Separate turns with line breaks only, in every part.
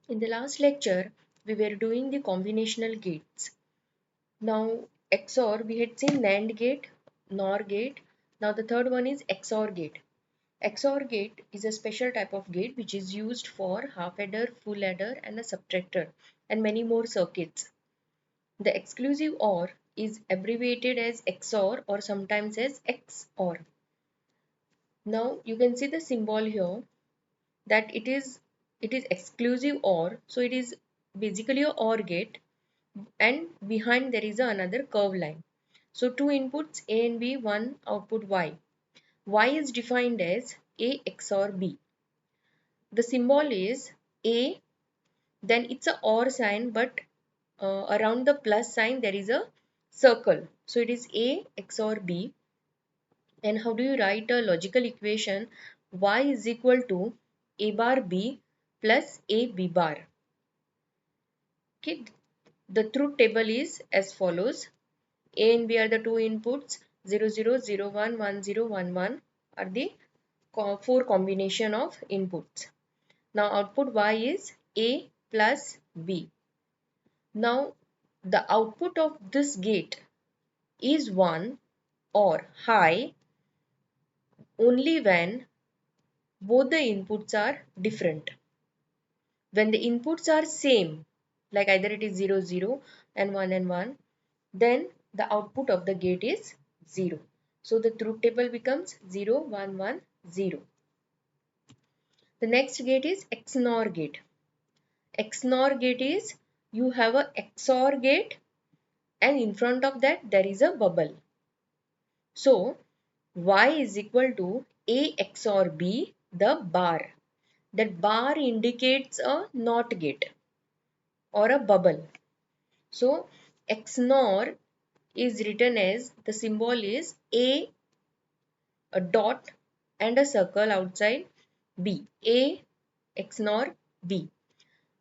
In the last lecture, we were doing the combinational gates. Now, XOR, we had seen NAND gate, NOR gate. Now, the third one is XOR gate. XOR gate is a special type of gate which is used for half adder, full adder, and a subtractor, and many more circuits. The exclusive OR is abbreviated as XOR or sometimes as XOR. Now, you can see the symbol here that it is exclusive OR, so it is basically a OR gate, and behind there is another curve line. So two inputs A and B, one output Y. Y is defined as A XOR B. The symbol is A, then it's a OR sign, but around the plus sign there is a circle. So it is A XOR B. And how do you write a logical equation? Y is equal to A bar B plus A B bar. Okay, the truth table is as follows. A and B are the two inputs. 0, 0, 0, 1, 1, 0, 1, 1 are the four combination of inputs. Now output Y is A plus B. Now the output of this gate is 1 or high only when both the inputs are different. When the inputs are same, like either it is 0, 0 and 1, then the output of the gate is 0. So the truth table becomes 0, 1, 1, 0. The next gate is XNOR gate. XNOR gate is you have a XOR gate and in front of that there is a bubble. So Y is equal to A XOR B, the bar. That bar indicates a NOT gate or a bubble. So XNOR is written as, the symbol is a dot and a circle outside B, A XNOR B,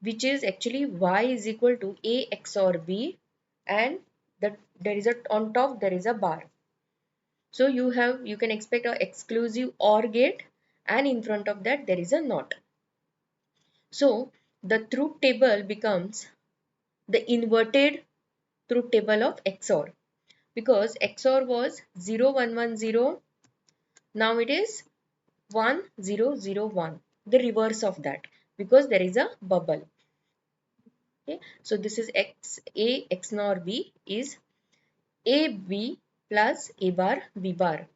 which is actually Y is equal to A XOR B, and that there is a on top there is a bar. So you can expect a exclusive OR gate and in front of that there is a NOT. So the truth table becomes the inverted truth table of XOR, because XOR was 0, 1, 1, 0. Now it is 1, 0, 0, 1. The reverse of that, because there is a bubble. Okay. So this is A XOR B is A B plus A bar B bar.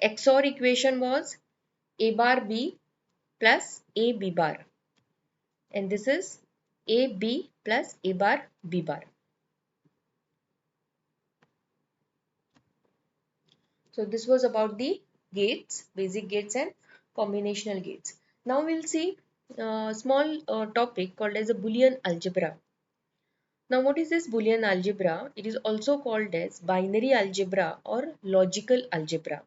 XOR equation was A bar B plus A B bar. And this is A B plus A bar B bar. So this was about the gates, basic gates and combinational gates. Now we'll see a small topic called as a Boolean algebra. Now what is this Boolean algebra? It is also called as binary algebra or logical algebra.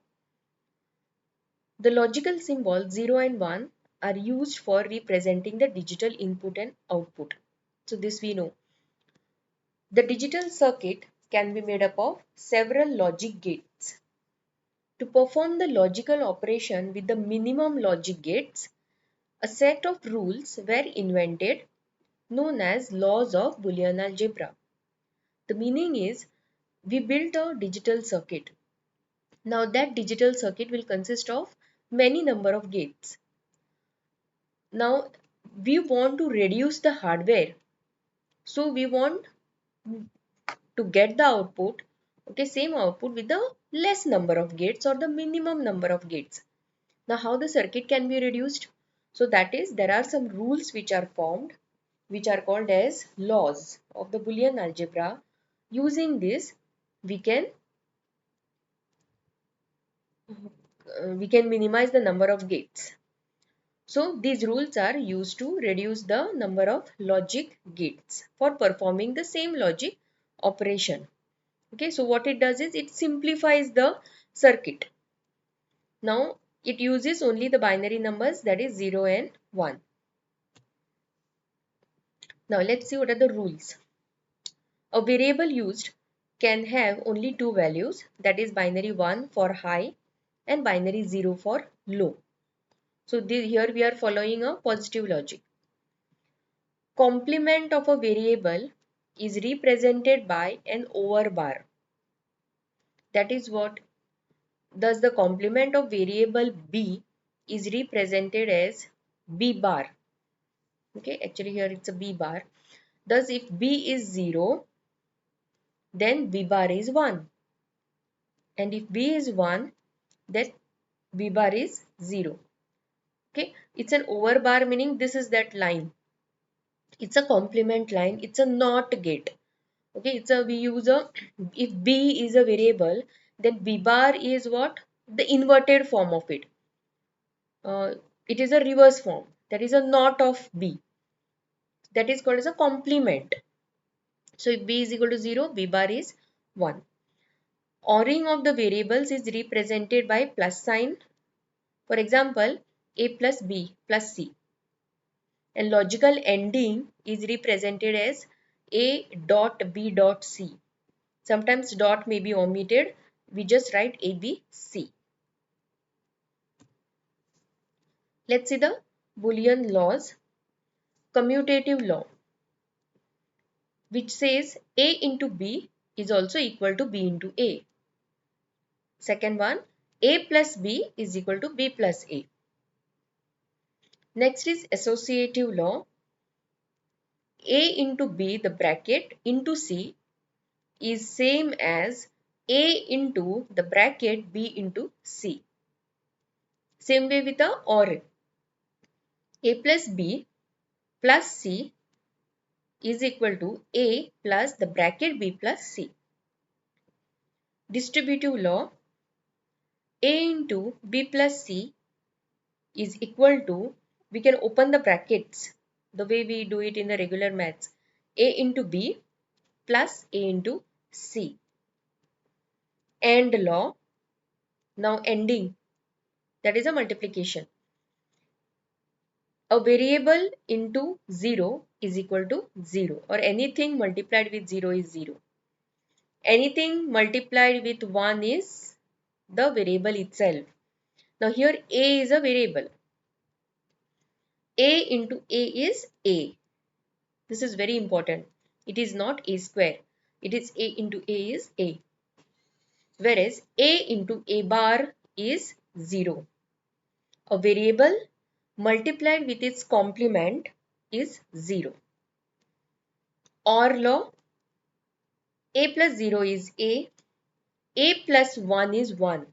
The logical symbols 0 and 1 are used for representing the digital input and output. So this we know. The digital circuit can be made up of several logic gates. To perform the logical operation with the minimum logic gates, a set of rules were invented known as laws of Boolean algebra. The meaning is, we built a digital circuit. Now that digital circuit will consist of many number of gates. Now we want to reduce the hardware. So we want to get the output, okay, same output with the less number of gates or the minimum number of gates. Now how the circuit can be reduced? So that is, there are some rules which are formed, which are called as laws of the Boolean algebra. Using this, we can minimize the number of gates. So these rules are used to reduce the number of logic gates for performing the same logic operation. Okay, so what it does is it simplifies the circuit. Now it uses only the binary numbers, that is 0 and 1. Now let's see what are the rules. A variable used can have only two values, that is binary 1 for high and binary 0 for low. So here we are following a positive logic. Complement of a variable is represented by an over bar. That is what, thus the complement of variable b is represented as b bar. Okay, actually here it's a b bar. Thus if b is 0, then b bar is 1. And if b is 1, then b bar is 0. Okay, it's an over bar, meaning this is that line. It's a complement line. It's a NOT gate. Okay, we use a, if b is a variable, then b bar is what? The inverted form of it. It is a reverse form. That is a NOT of b. That is called as a complement. So if b is equal to 0, b bar is 1. ORing of the variables is represented by plus sign. For example, a plus b plus c. And logical ending is represented as a dot b dot c. Sometimes dot may be omitted. We just write a b c. Let's see the boolean laws. Commutative law, which says a into b is also equal to b into a. Second one, a plus b is equal to b plus a. Next is associative law. A into b, the bracket, into c is same as a into the bracket b into c. Same way with the OR. A plus b plus c is equal to a plus the bracket b plus c. Distributive law, a into b plus c is equal to, we can open the brackets the way we do it in the regular maths, a into b plus a into c. AND law, now ending, that is a multiplication. A variable into 0 is equal to 0, or anything multiplied with 0 is 0. Anything multiplied with 1 is the variable itself. Now here a is a variable. A into a is a. This is very important. It is not a square. It is a into a is a. Whereas a into a bar is 0. A variable multiplied with its complement is 0. OR law, a plus 0 is a plus 1 is 1.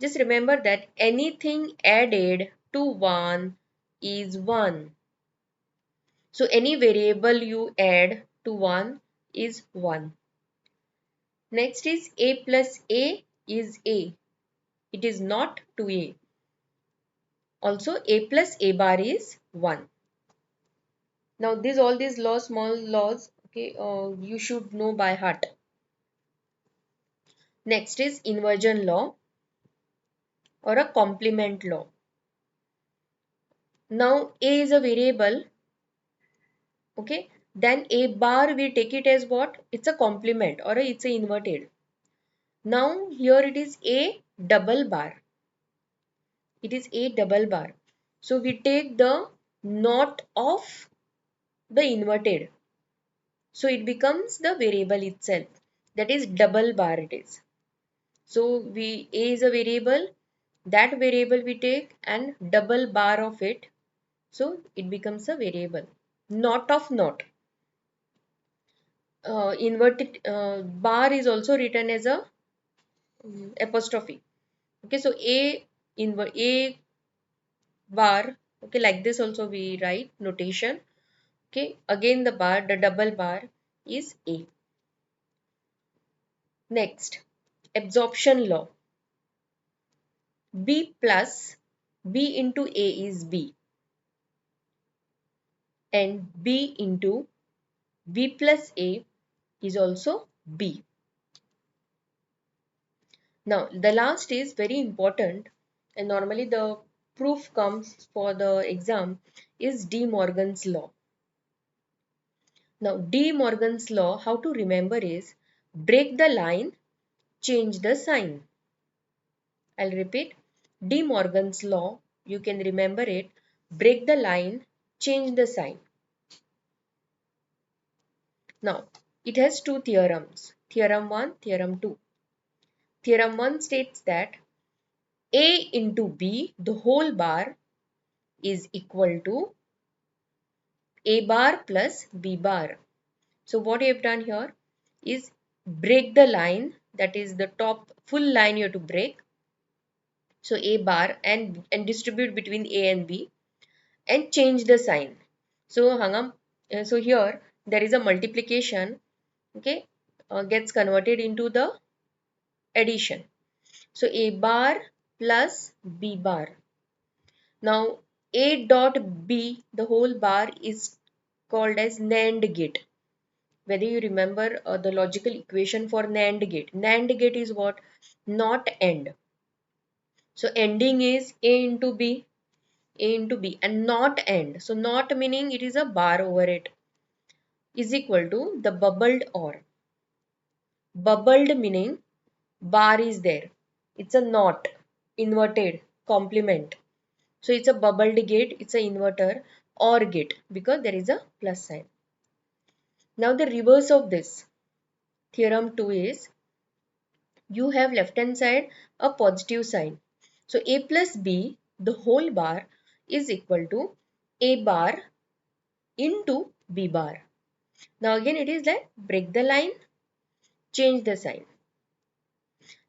Just remember that anything added to 1 is 1. So any variable you add to 1 is 1. Next is a plus a is a. It is not 2a. Also a plus a bar is 1. Now all these laws, small laws, okay, you should know by heart. Next is inversion law or a complement law. Now a is a variable, okay, then a bar we take it as what? It's a complement or it's a inverted. Now here it is a double bar. It is a double bar. So we take the NOT of the inverted. So it becomes the variable itself. That is double bar it is. So a is a variable. That variable we take and double bar of it. So it becomes a variable. NOT of NOT. Inverted bar is also written as a apostrophe. Okay, so a bar, okay, like this also we write notation. Okay, again the double bar is a. Next, absorption law. B plus b into a is b, and b into b plus a is also b. Now the last is very important, and normally the proof comes for the exam, is De Morgan's law. Now De Morgan's law, how to remember is, break the line, change the sign. I'll repeat, De Morgan's law, you can remember it, break the line, change the sign. Now, it has two theorems, theorem 1, theorem 2. Theorem 1 states that A into B, the whole bar, is equal to A bar plus B bar. So what I have done here is break the line, that is the top full line you have to break. So A bar and distribute between A and B and change the sign. So so here there is a multiplication, okay, gets converted into the addition. So A bar plus B bar. Now A dot B, the whole bar, is called as NAND gate. Whether you remember the logical equation for NAND gate. NAND gate is what? Not AND. So ending is A into B, A into B, and not AND. So not meaning it is a bar over it, is equal to the bubbled OR. Bubbled meaning bar is there. It's a not, inverted, complement. So it's a bubbled gate, it's an inverter OR gate because there is a plus sign. Now the reverse of this, theorem 2, is you have left hand side a positive sign. So A plus B, the whole bar, is equal to A bar into B bar. Now again it is like break the line, change the sign.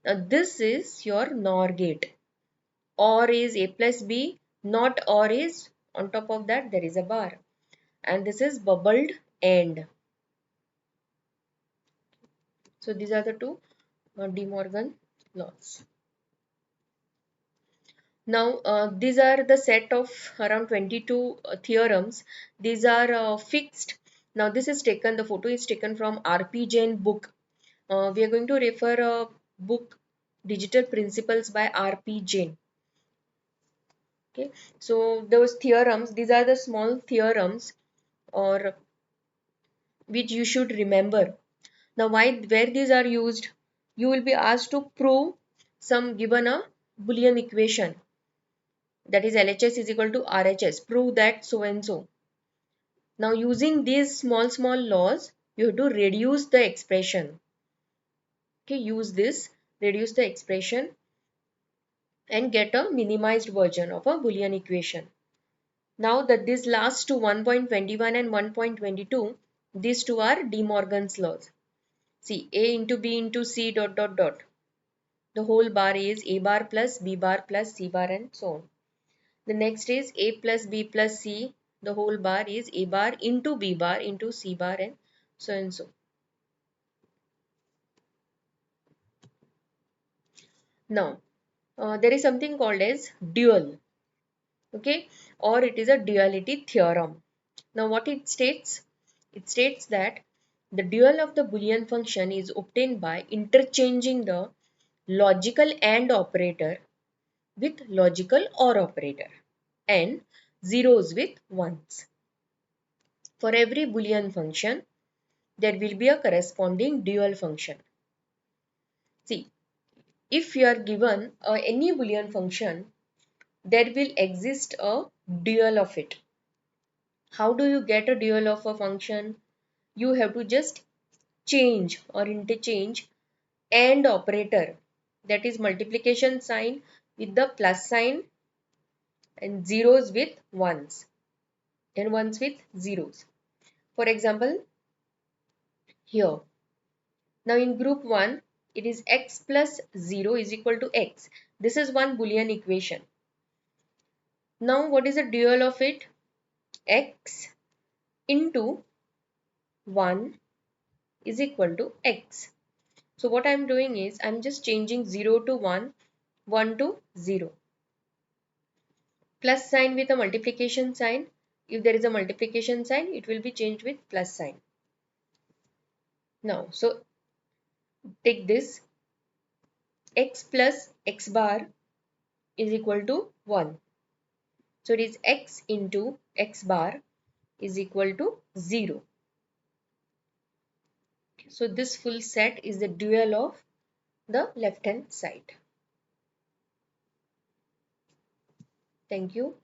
Now this is your NOR gate. OR is A plus B, not OR is on top of that there is a bar. And this is bubbled AND. So these are the two De Morgan laws. Now these are the set of around 22 theorems. These are fixed. Now this is taken, the photo is taken from R.P. Jain book. We are going to refer a book, Digital Principles by R.P. Jain. Okay, so those theorems, these are the small theorems or which you should remember. Now where these are used? You will be asked to prove some given a Boolean equation, that is LHS is equal to RHS. Prove that so and so. Now using these small laws, you have to reduce the expression. Okay, use this, reduce the expression and get a minimized version of a Boolean equation. Now that these last two, 1.21 and 1.22, these two are De Morgan's laws. See, A into B into C dot dot dot. The whole bar is A bar plus B bar plus C bar and so on. The next is A plus B plus C. The whole bar is A bar into B bar into C bar and so and so. Now, there is something called as dual. Okay, or it is a duality theorem. Now, what it states? It states that the dual of the Boolean function is obtained by interchanging the logical AND operator with logical OR operator and zeros with ones. For every Boolean function, there will be a corresponding dual function. See, if you are given any Boolean function, there will exist a dual of it. How do you get a dual of a function? You have to just change or interchange AND operator, that is multiplication sign with the plus sign and zeros with ones and ones with zeros. For example, here. Now in group 1, it is x plus 0 is equal to x. This is one Boolean equation. Now what is the dual of it? X into 1 is equal to x. So what I am doing is I am just changing 0 to 1, 1 to 0. Plus sign with a multiplication sign. If there is a multiplication sign, it will be changed with plus sign. Now, so take this, x plus x bar is equal to 1. So it is x into x bar is equal to 0. So this full set is the dual of the left hand side. Thank you.